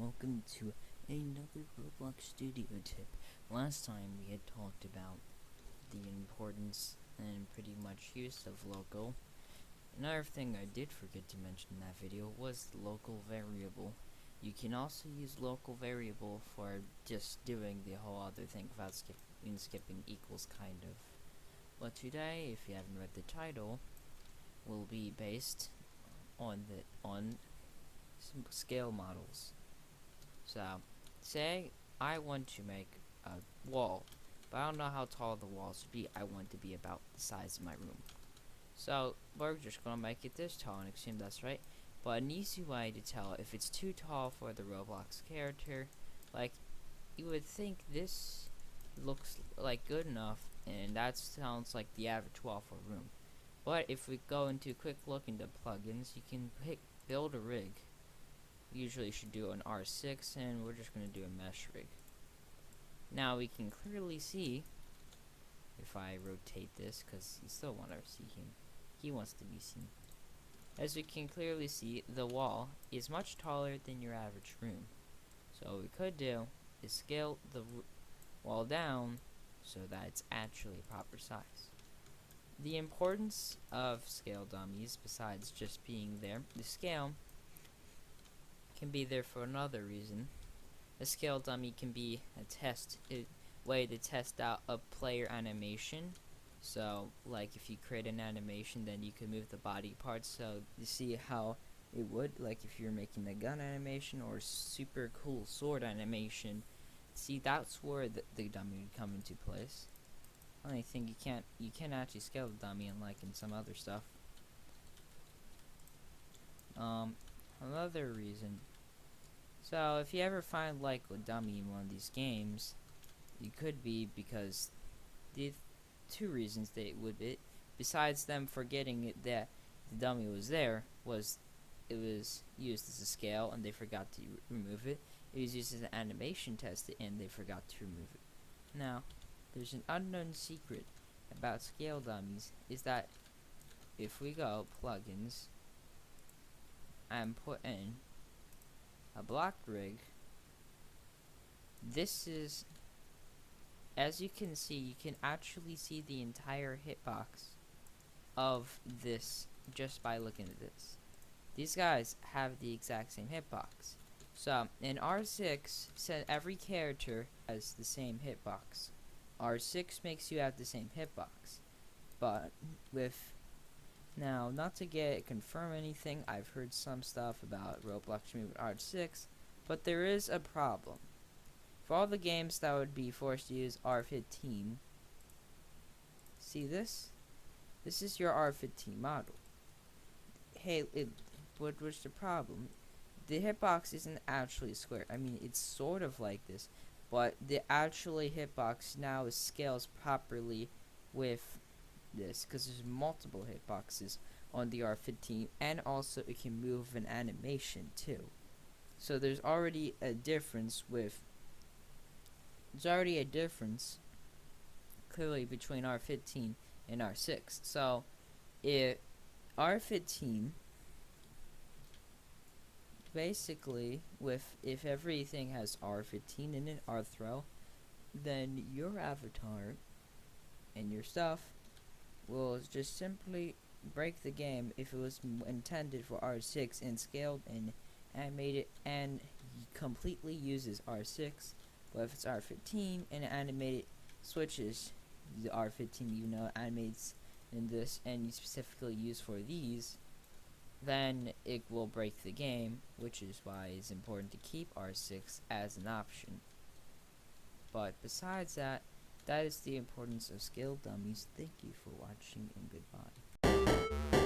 welcome to another Roblox studio tip. Last time we had talked about the importance and pretty much use of local. Another thing I did forget to mention in that video was the local variable. You can also use local variable for just doing the whole other thing without skipping equals kind of. But today, if you haven't read the title, will be based on some scale models. So, say I want to make a wall, but I don't know how tall the wall should be. I want to be about the size of my room. So, we're just gonna make it this tall and assume that's right. But an easy way to tell if it's too tall for the Roblox character, like, you would think this looks like good enough, and that sounds like the average wall for a room. But if we go into a quick look into plugins, you can build a rig. Usually you should do an R6, and we're just going to do a mesh rig. Now we can clearly see, if I rotate this, because you still want to see him, he wants to be seen. As we can clearly see, the wall is much taller than your average room. So what we could do is scale the wall down so that it's actually proper size. The importance of scale dummies, besides just being there, the scale can be there for another reason. A scale dummy can be a way to test out a player animation. So, like if you create an animation, then you can move the body parts so you see how it would, like if you're making a gun animation or super cool sword animation. See, that's where the dummy would come into place. Only thing you can't actually scale the dummy unlike in some other stuff. Another reason. So if you ever find like a dummy in one of these games, it could be because the two reasons they would be, besides them forgetting that the dummy was there, was it was used as a scale and they forgot to remove it. It was used as an animation test and they forgot to remove it. Now, there's an unknown secret about scale dummies is that if we go plugins and put in a block rig, this is, as you can see, you can actually see the entire hitbox of this just by looking at this. These guys have the exact same hitbox. So in R6, every character has the same hitbox. R6 makes you have the same hitbox. But with, now, not to confirm anything, I've heard some stuff about Roblox removing R6, but there is a problem. For all the games that would be forced to use R15, see this? This is your R15 model. Hey, what's the problem? The hitbox isn't actually square. I mean, it's sort of like this, but the actually hitbox now scales properly with this because there's multiple hitboxes on the R15, and also it can move an animation too. So there's already a difference clearly between R15 and R6. So if R15 basically, if everything has R15 in it, R-throw, then your avatar and your stuff will just simply break the game if it was intended for R6 and scaled and animated and completely uses R6. But if it's R15 and animated switches the R15, even though it animates in this and you specifically use for these, then it will break the game, which is why it's important to keep R6 as an option. But besides that, that is the importance of scale dummies. Thank you for watching and goodbye.